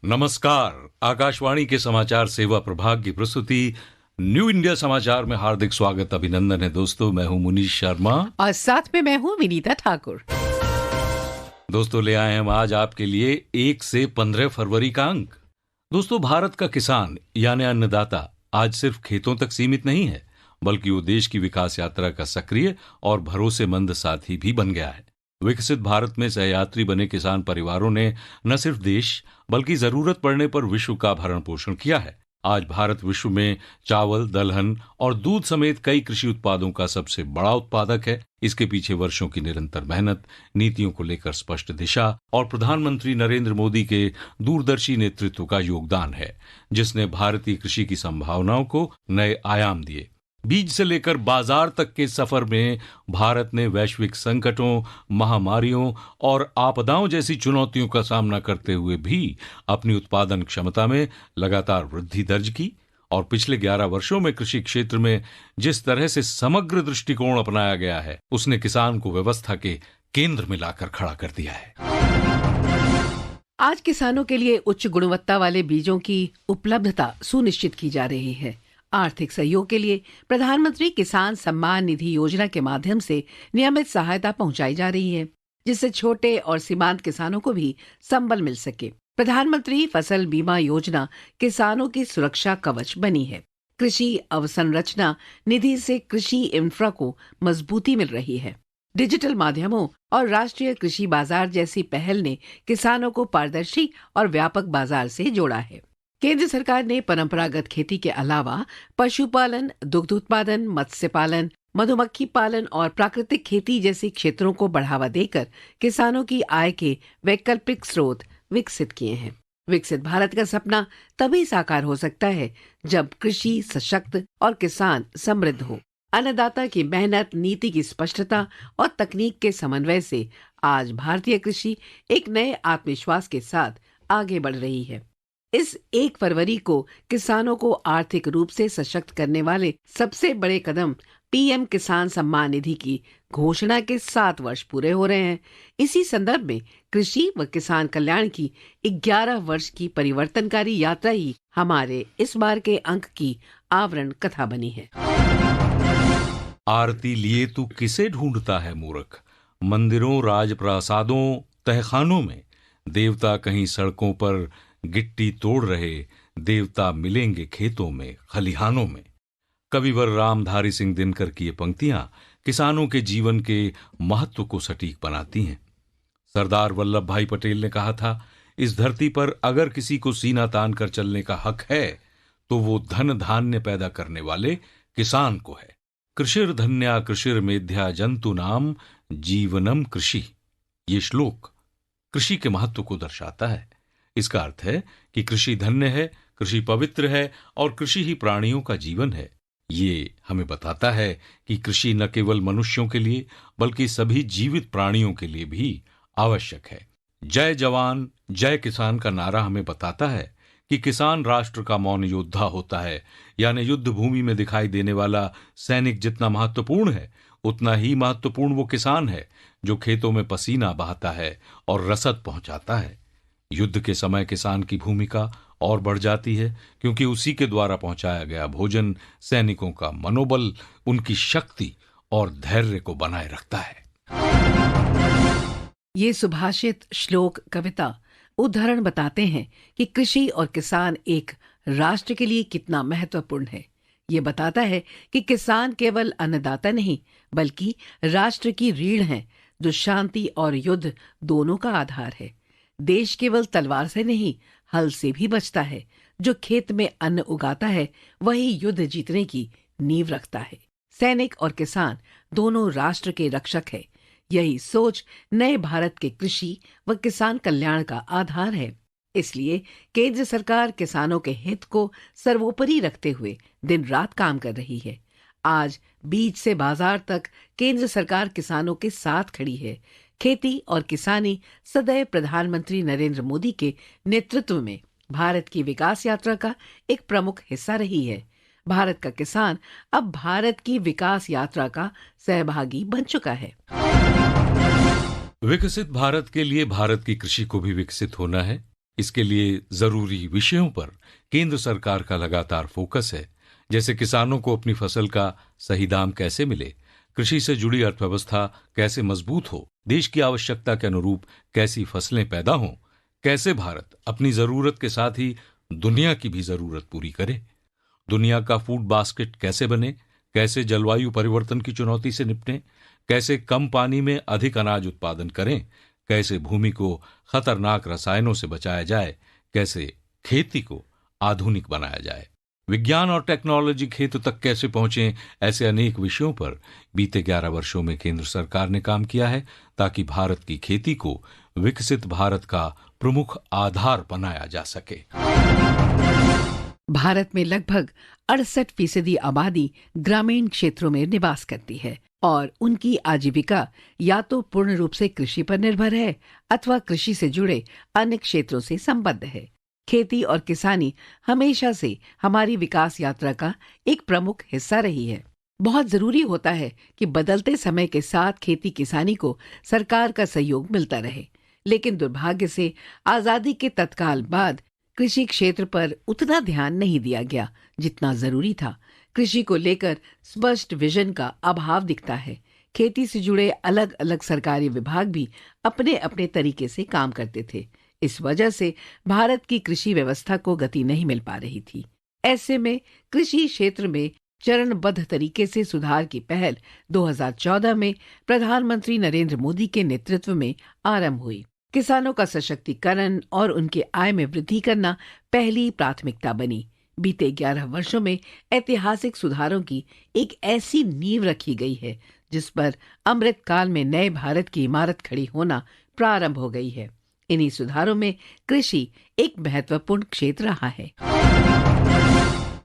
नमस्कार। आकाशवाणी के समाचार सेवा प्रभाग की प्रस्तुति न्यू इंडिया समाचार में हार्दिक स्वागत अभिनंदन है। दोस्तों, मैं हूं मुनीश शर्मा और साथ में मैं हूं विनीता ठाकुर। दोस्तों, ले आए हम आज आपके लिए 1 से 15 फरवरी का अंक। दोस्तों, भारत का किसान यानी अन्नदाता आज सिर्फ खेतों तक सीमित नहीं है, बल्कि वो देश की विकास यात्रा का सक्रिय और भरोसेमंद साथी भी बन गया है। विकसित भारत में सहयात्री बने किसान परिवारों ने न सिर्फ देश बल्कि जरूरत पड़ने पर विश्व का भरण पोषण किया है। आज भारत विश्व में चावल, दलहन और दूध समेत कई कृषि उत्पादों का सबसे बड़ा उत्पादक है। इसके पीछे वर्षों की निरंतर मेहनत, नीतियों को लेकर स्पष्ट दिशा और प्रधानमंत्री नरेंद्र मोदी के दूरदर्शी नेतृत्व का योगदान है, जिसने भारतीय कृषि की संभावनाओं को नए आयाम दिए। बीज से लेकर बाजार तक के सफर में भारत ने वैश्विक संकटों, महामारियों और आपदाओं जैसी चुनौतियों का सामना करते हुए भी अपनी उत्पादन क्षमता में लगातार वृद्धि दर्ज की और पिछले 11 वर्षों में कृषि क्षेत्र में जिस तरह से समग्र दृष्टिकोण अपनाया गया है, उसने किसान को व्यवस्था के केंद्र में लाकर खड़ा कर दिया है। आज किसानों के लिए उच्च गुणवत्ता वाले बीजों की उपलब्धता सुनिश्चित की जा रही है। आर्थिक सहयोग के लिए प्रधानमंत्री किसान सम्मान निधि योजना के माध्यम से नियमित सहायता पहुंचाई जा रही है, जिससे छोटे और सीमांत किसानों को भी संबल मिल सके। प्रधानमंत्री फसल बीमा योजना किसानों की सुरक्षा कवच बनी है। कृषि अवसंरचना निधि से कृषि इंफ्रा को मजबूती मिल रही है। डिजिटल माध्यमों और राष्ट्रीय कृषि बाजार जैसी पहल ने किसानों को पारदर्शी और व्यापक बाजार से जोड़ा है। केंद्र सरकार ने परंपरागत खेती के अलावा पशुपालन, दुग्ध उत्पादन, मत्स्य पालन, मधुमक्खी पालन और प्राकृतिक खेती जैसे क्षेत्रों को बढ़ावा देकर किसानों की आय के वैकल्पिक स्रोत विकसित किए हैं। विकसित भारत का सपना तभी साकार हो सकता है जब कृषि सशक्त और किसान समृद्ध हो। अन्नदाता की मेहनत, नीति की स्पष्टता और तकनीक के समन्वय से आज भारतीय कृषि एक नए आत्मविश्वास के साथ आगे बढ़ रही है। इस 1 फरवरी को किसानों को आर्थिक रूप से सशक्त करने वाले सबसे बड़े कदम पीएम किसान सम्मान निधि की घोषणा के 7 वर्ष पूरे हो रहे हैं। इसी संदर्भ में कृषि व किसान कल्याण की 11 वर्ष की परिवर्तनकारी यात्रा ही हमारे इस बार के अंक की आवरण कथा बनी है। आरती लिए तू किसे ढूंढता है मूर्ख, मंदिरों, राजप्रासादों, तहखानों में देवता कहीं सड़कों पर गिट्टी तोड़ रहे, देवता मिलेंगे खेतों में, खलिहानों में। कविवर रामधारी सिंह दिनकर की ये पंक्तियां किसानों के जीवन के महत्व को सटीक बनाती हैं। सरदार वल्लभ भाई पटेल ने कहा था, इस धरती पर अगर किसी को सीना तान कर चलने का हक है तो वो धन धान्य पैदा करने वाले किसान को है। कृषिर धन्या कृषिर मेध्या जंतु नाम जीवनम कृषि। ये श्लोक कृषि के महत्व को दर्शाता है। इसका अर्थ है कि कृषि धन्य है, कृषि पवित्र है और कृषि ही प्राणियों का जीवन है। ये हमें बताता है कि कृषि न केवल मनुष्यों के लिए बल्कि सभी जीवित प्राणियों के लिए भी आवश्यक है। जय जवान जय किसान का नारा हमें बताता है कि किसान राष्ट्र का मौन योद्धा होता है, यानी युद्ध भूमि में दिखाई देने वाला सैनिक जितना महत्वपूर्ण है, उतना ही महत्वपूर्ण वो किसान है जो खेतों में पसीना बहाता है और रसद पहुंचाता है। युद्ध के समय किसान की भूमिका और बढ़ जाती है, क्योंकि उसी के द्वारा पहुंचाया गया भोजन सैनिकों का मनोबल, उनकी शक्ति और धैर्य को बनाए रखता है। ये सुभाषित, श्लोक, कविता उदाहरण बताते हैं कि कृषि और किसान एक राष्ट्र के लिए कितना महत्वपूर्ण है। ये बताता है कि किसान केवल अन्नदाता नहीं बल्कि राष्ट्र की रीढ़ है, जो शांति और युद्ध दोनों का आधार है। देश केवल तलवार से नहीं, हल से भी बचता है। जो खेत में अन्न उगाता है वही युद्ध जीतने की नींव रखता है। सैनिक और किसान दोनों राष्ट्र के रक्षक है। यही सोच नए भारत के कृषि व किसान कल्याण का आधार है। इसलिए केंद्र सरकार किसानों के हित को सर्वोपरि रखते हुए दिन रात काम कर रही है। आज बीज से बाजार तक केंद्र सरकार किसानों के साथ खड़ी है। खेती और किसानी सदैव प्रधानमंत्री नरेंद्र मोदी के नेतृत्व में भारत की विकास यात्रा का एक प्रमुख हिस्सा रही है। भारत का किसान अब भारत की विकास यात्रा का सहभागी बन चुका है। विकसित भारत के लिए भारत की कृषि को भी विकसित होना है। इसके लिए जरूरी विषयों पर केंद्र सरकार का लगातार फोकस है, जैसे किसानों को अपनी फसल का सही दाम कैसे मिले, कृषि से जुड़ी अर्थव्यवस्था कैसे मजबूत हो, देश की आवश्यकता के अनुरूप कैसी फसलें पैदा हों, कैसे भारत अपनी जरूरत के साथ ही दुनिया की भी जरूरत पूरी करे, दुनिया का फूड बास्केट कैसे बने, कैसे जलवायु परिवर्तन की चुनौती से निपटें, कैसे कम पानी में अधिक अनाज उत्पादन करें, कैसे भूमि को खतरनाक रसायनों से बचाया जाए, कैसे खेती को आधुनिक बनाया जाए, विज्ञान और टेक्नोलॉजी खेत तक कैसे पहुंचे, ऐसे अनेक विषयों पर बीते 11 वर्षों में केंद्र सरकार ने काम किया है, ताकि भारत की खेती को विकसित भारत का प्रमुख आधार बनाया जा सके। भारत में लगभग 68% आबादी ग्रामीण क्षेत्रों में निवास करती है और उनकी आजीविका या तो पूर्ण रूप से कृषि पर निर्भर है अथवा कृषि से जुड़े अन्य क्षेत्रों से संबद्ध है। खेती और किसानी हमेशा से हमारी विकास यात्रा का एक प्रमुख हिस्सा रही है। बहुत जरूरी होता है कि बदलते समय के साथ खेती किसानी को सरकार का सहयोग मिलता रहे, लेकिन दुर्भाग्य से आजादी के तत्काल बाद कृषि क्षेत्र पर उतना ध्यान नहीं दिया गया जितना जरूरी था। कृषि को लेकर स्पष्ट विजन का अभाव दिखता है। खेती से जुड़े अलग अलग सरकारी विभाग भी अपने अपने तरीके से काम करते थे। इस वजह से भारत की कृषि व्यवस्था को गति नहीं मिल पा रही थी। ऐसे में कृषि क्षेत्र में चरणबद्ध तरीके से सुधार की पहल 2014 में प्रधानमंत्री नरेंद्र मोदी के नेतृत्व में आरंभ हुई। किसानों का सशक्तिकरण और उनके आय में वृद्धि करना पहली प्राथमिकता बनी। बीते 11 वर्षों में ऐतिहासिक सुधारों की एक ऐसी नींव रखी गई है जिस पर अमृत काल में नए भारत की इमारत खड़ी होना प्रारंभ हो गई है। इन्हीं सुधारों में कृषि एक महत्वपूर्ण क्षेत्र रहा है।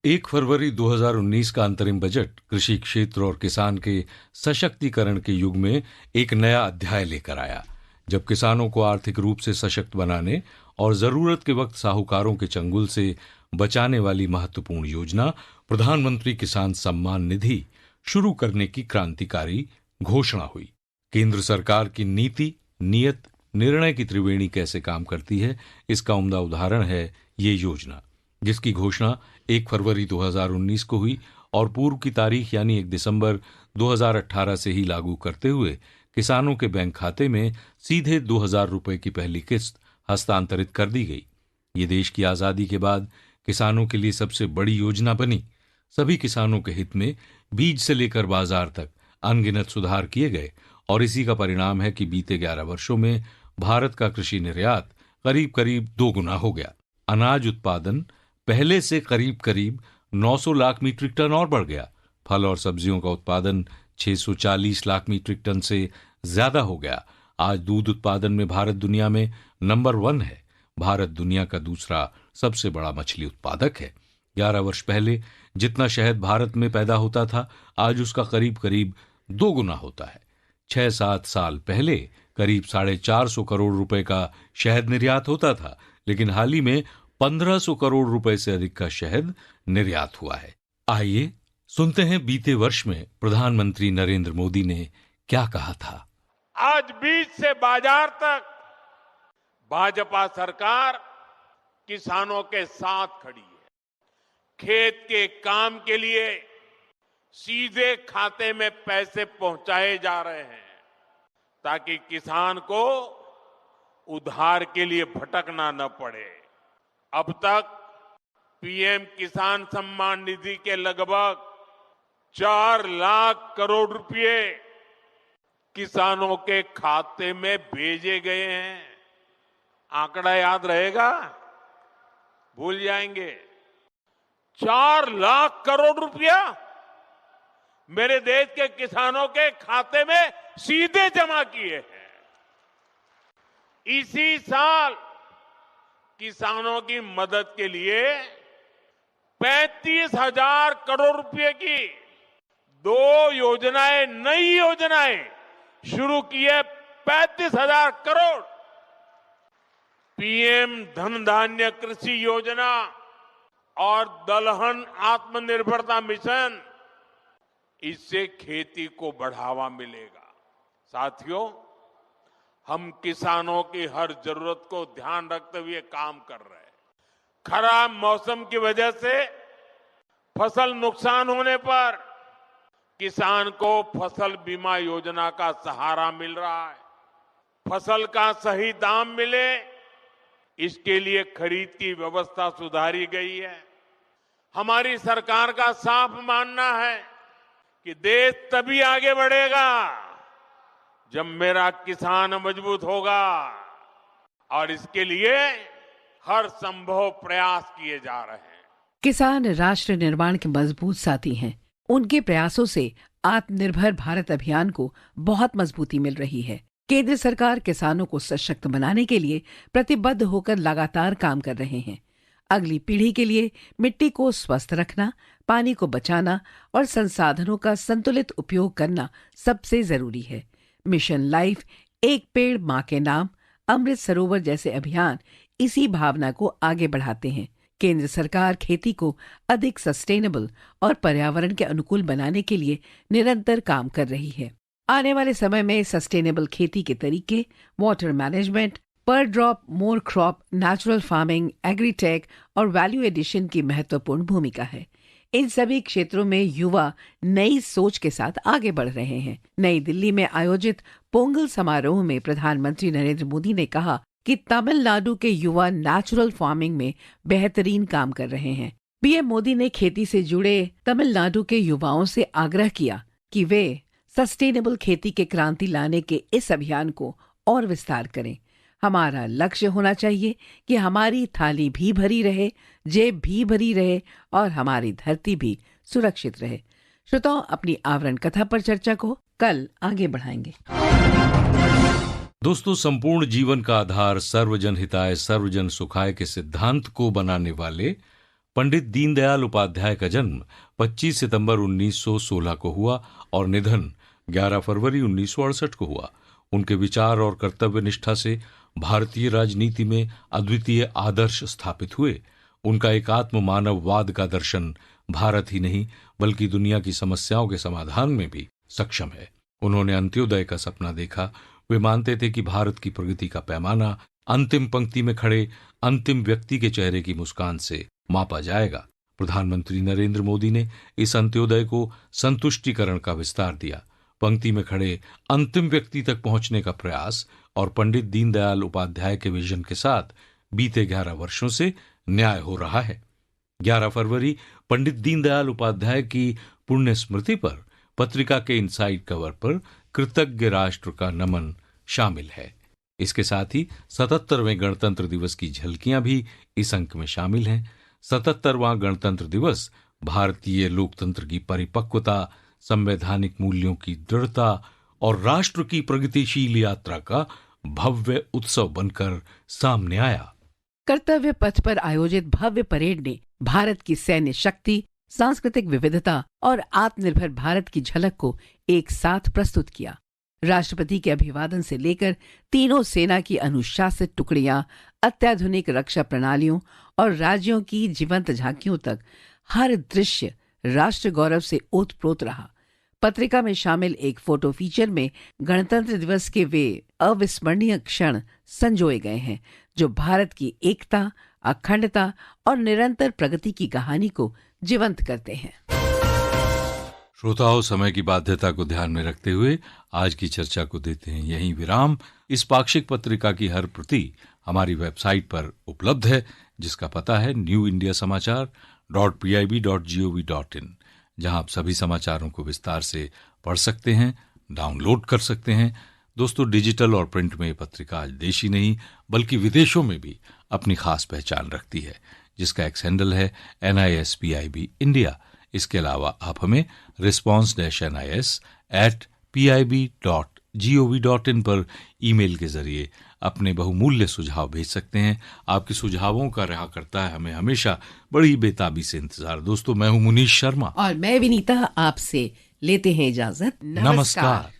1 फरवरी 2019 का अंतरिम बजट कृषि क्षेत्र और किसान के सशक्तिकरण के युग में एक नया अध्याय लेकर आया, जब किसानों को आर्थिक रूप से सशक्त बनाने और जरूरत के वक्त साहूकारों के चंगुल से बचाने वाली महत्वपूर्ण योजना प्रधानमंत्री किसान सम्मान निधि शुरू करने की क्रांतिकारी घोषणा हुई। केंद्र सरकार की नीति, नियत, निर्णय की त्रिवेणी कैसे काम करती है, इसका उम्दा उदाहरण है ये योजना, जिसकी घोषणा 1 फरवरी 2019 को हुई और पूर्व की तारीख यानी 1 दिसंबर 2018 से ही लागू करते हुए किसानों के बैंक खाते में सीधे 2000 रुपए की पहली किस्त हस्तांतरित कर दी गई। ये देश की आजादी के बाद किसानों के लिए सबसे बड़ी योजना बनी। सभी किसानों के हित में बीज से लेकर बाजार तक अनगिनत सुधार किए गए और इसी का परिणाम है कि बीते 11 वर्षों में भारत का कृषि निर्यात करीब करीब 2 गुना हो गया। अनाज उत्पादन पहले से करीब करीब 900 लाख मीट्रिक टन और बढ़ गया। फल और सब्जियों का उत्पादन 640 लाख मीट्रिक टन से ज्यादा हो गया। आज दूध उत्पादन में भारत दुनिया में नंबर 1 है। भारत दुनिया का दूसरा सबसे बड़ा मछली उत्पादक है। 11 वर्ष पहले जितना शहद भारत में पैदा होता था, आज उसका करीब करीब 2 गुना होता है। 6-7 साल पहले करीब 450 करोड़ रुपए का शहद निर्यात होता था, लेकिन हाल ही में 1500 करोड़ रुपए से अधिक का शहद निर्यात हुआ है। आइए सुनते हैं बीते वर्ष में प्रधानमंत्री नरेंद्र मोदी ने क्या कहा था। आज बीज से बाजार तक भाजपा सरकार किसानों के साथ खड़ी है। खेत के काम के लिए सीधे खाते में पैसे पहुंचाए जा रहे हैं ताकि किसान को उधार के लिए भटकना न पड़े। अब तक पीएम किसान सम्मान निधि के लगभग 4 लाख करोड़ रुपए किसानों के खाते में भेजे गए हैं। आंकड़ा याद रहेगा? भूल जाएंगे? 4 लाख करोड़ रुपया मेरे देश के किसानों के खाते में सीधे जमा किए हैं। इसी साल किसानों की मदद के लिए 35,000 करोड़ रुपए की 2 योजनाएं, नई योजनाएं शुरू की है। 35,000 करोड़। पीएम धन धान्य कृषि योजना और दलहन आत्मनिर्भरता मिशन, इससे खेती को बढ़ावा मिलेगा। साथियों, हम किसानों की हर जरूरत को ध्यान रखते हुए काम कर रहे हैं। खराब मौसम की वजह से फसल नुकसान होने पर किसान को फसल बीमा योजना का सहारा मिल रहा है। फसल का सही दाम मिले, इसके लिए खरीद की व्यवस्था सुधारी गई है। हमारी सरकार का साफ मानना है कि देश तभी आगे बढ़ेगा जब मेरा किसान मजबूत होगा, और इसके लिए हर संभव प्रयास किए जा रहे हैं। किसान राष्ट्र निर्माण के मजबूत साथी हैं। उनके प्रयासों से आत्मनिर्भर भारत अभियान को बहुत मजबूती मिल रही है। केंद्र सरकार किसानों को सशक्त बनाने के लिए प्रतिबद्ध होकर लगातार काम कर रहे हैं। अगली पीढ़ी के लिए मिट्टी को स्वस्थ रखना, पानी को बचाना और संसाधनों का संतुलित उपयोग करना सबसे जरूरी है। मिशन लाइफ, एक पेड़ मां के नाम, अमृत सरोवर जैसे अभियान इसी भावना को आगे बढ़ाते हैं। केंद्र सरकार खेती को अधिक सस्टेनेबल और पर्यावरण के अनुकूल बनाने के लिए निरंतर काम कर रही है। आने वाले समय में सस्टेनेबल खेती के तरीके, वाटर मैनेजमेंट, पर drop more crop, natural farming, agritech और वैल्यू एडिशन की महत्वपूर्ण भूमिका है। इन सभी क्षेत्रों में युवा नई सोच के साथ आगे बढ़ रहे हैं। नई दिल्ली में आयोजित पोंगल समारोह में प्रधानमंत्री नरेंद्र मोदी ने कहा कि तमिलनाडु के युवा नेचुरल फार्मिंग में बेहतरीन काम कर रहे हैं। पीएम मोदी ने खेती से जुड़े तमिलनाडु के युवाओं से आग्रह किया कि वे सस्टेनेबल खेती के क्रांति लाने के इस अभियान को और विस्तार करें। हमारा लक्ष्य होना चाहिए कि हमारी थाली भी भरी रहे, जेब भी भरी रहे और हमारी धरती भी सुरक्षित रहे। श्रोताओं, अपनी आवरण कथा पर चर्चा को कल आगे बढ़ाएंगे। दोस्तों, संपूर्ण जीवन का आधार सर्वजन हिताय सर्वजन सुखाय के सिद्धांत को बनाने वाले पंडित दीनदयाल उपाध्याय का जन्म 25 सितंबर 1916 को हुआ और निधन 11 फरवरी 1968 को हुआ। उनके विचार और कर्तव्य निष्ठा से भारतीय राजनीति में अद्वितीय आदर्श स्थापित हुए। उनका एकात्म मानववाद का दर्शन भारत ही नहीं बल्कि दुनिया की समस्याओं के समाधान में भी सक्षम है। उन्होंने अंत्योदय का सपना देखा। वे मानते थे कि भारत की प्रगति का पैमाना अंतिम पंक्ति में खड़े अंतिम व्यक्ति के चेहरे की मुस्कान से मापा जाएगा। प्रधानमंत्री नरेंद्र मोदी ने इस अंत्योदय को संतुष्टिकरण का विस्तार दिया। पंक्ति में खड़े अंतिम व्यक्ति तक पहुंचने का प्रयास और पंडित दीनदयाल उपाध्याय के विजन के साथ बीते 11 वर्षों से न्याय हो रहा है। 11 फरवरी पंडित दीनदयाल उपाध्याय की पुण्य स्मृति पर पत्रिका के इनसाइड कवर पर कृतज्ञ राष्ट्र का नमन शामिल है। इसके साथ ही 77वें गणतंत्र दिवस की झलकियां भी इस अंक में शामिल हैं। 77वां गणतंत्र दिवस भारतीय लोकतंत्र की परिपक्वता, संवैधानिक मूल्यों की दृढ़ता और राष्ट्र की प्रगतिशील यात्रा का भव्य उत्सव बनकर सामने आया। कर्तव्य पथ पर आयोजित भव्य परेड ने भारत की सैन्य शक्ति, सांस्कृतिक विविधता और आत्मनिर्भर भारत की झलक को एक साथ प्रस्तुत किया। राष्ट्रपति के अभिवादन से लेकर तीनों सेना की अनुशासित टुकड़ियां, अत्याधुनिक रक्षा प्रणालियों और राज्यों की जीवंत झांकियों तक हर दृश्य राष्ट्र गौरव से ओतप्रोत रहा। पत्रिका में शामिल एक फोटो फीचर में गणतंत्र दिवस के वे अविस्मरणीय क्षण संजोए गए हैं जो भारत की एकता, अखंडता और निरंतर प्रगति की कहानी को जीवंत करते हैं। श्रोताओं, समय की बाध्यता को ध्यान में रखते हुए आज की चर्चा को देते हैं यहीं विराम। इस पाक्षिक पत्रिका की हर प्रति हमारी वेबसाइट पर उपलब्ध है, जिसका पता है newindiasamachaar.pib.gov.in, जहां आप सभी समाचारों को विस्तार से पढ़ सकते हैं, डाउनलोड कर सकते हैं। दोस्तों, डिजिटल और प्रिंट में ये पत्रिका आज देश ही नहीं बल्कि विदेशों में भी अपनी खास पहचान रखती है, जिसका एक्स हैंडल है NISPIB इंडिया। इसके अलावा आप हमें response-nis@pib.gov.in पर ईमेल के जरिए अपने बहुमूल्य सुझाव भेज सकते हैं। आपके सुझावों का रहा करता है हमें हमेशा बड़ी बेताबी से इंतजार। दोस्तों, मैं हूं मुनीश शर्मा और मैं विनीता, आपसे लेते हैं इजाजत। नमस्कार।